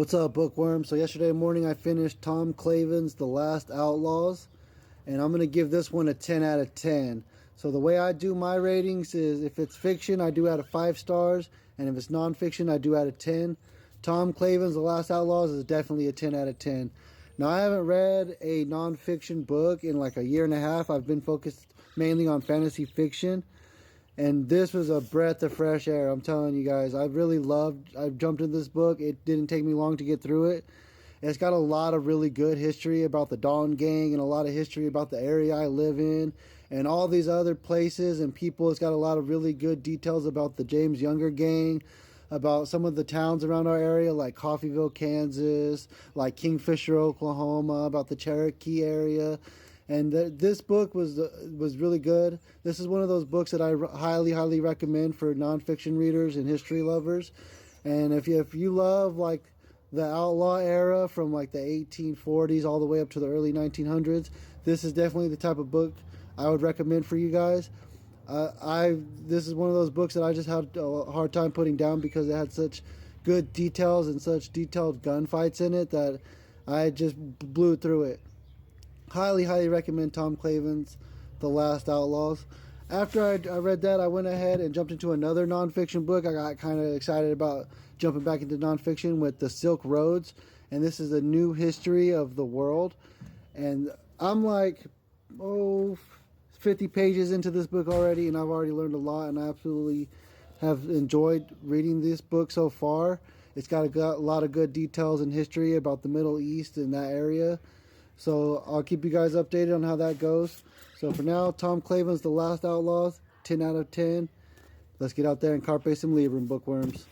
What's up, bookworm? So yesterday morning I finished Tom Clavin's The Last Outlaws, and I'm going to give this one a 10 out of 10. So the way I do my ratings is if it's fiction, I do out of 5 stars, and if it's nonfiction, I do out of 10. Tom Clavin's The Last Outlaws is definitely a 10 out of 10. Now, I haven't read a nonfiction book in like a year and a half. I've been focused mainly on fantasy fiction. And this was a breath of fresh air. I'm telling you guys, I've jumped into this book. It didn't take me long to get through it. It's got a lot of really good history about the Dawn Gang and a lot of history about the area I live in and all these other places and people. It's got a lot of really good details about the James Younger Gang, about some of the towns around our area like Coffeyville, Kansas, like Kingfisher, Oklahoma, about the Cherokee area. And this book was really good. This is one of those books that I highly recommend for nonfiction readers and history lovers. And if you love like the outlaw era from like the 1840s all the way up to the early 1900s, this is definitely the type of book I would recommend for you guys. This is one of those books that I just had a hard time putting down because it had such good details and such detailed gunfights in it that I just blew through it. Highly recommend Tom Clavin's The Last Outlaws. After I read that, I went ahead and jumped into another nonfiction book. I got kind of excited about jumping back into nonfiction with The Silk Roads, and this is a new history of the world. And I'm like, 50 pages into this book already, and I've already learned a lot, and I absolutely have enjoyed reading this book so far. It's got a lot of good details and history about the Middle East and that area. So I'll keep you guys updated on how that goes. So for now, Tom Clavin's The Last Outlaws, 10 out of 10. Let's get out there and carpe some librum, bookworms.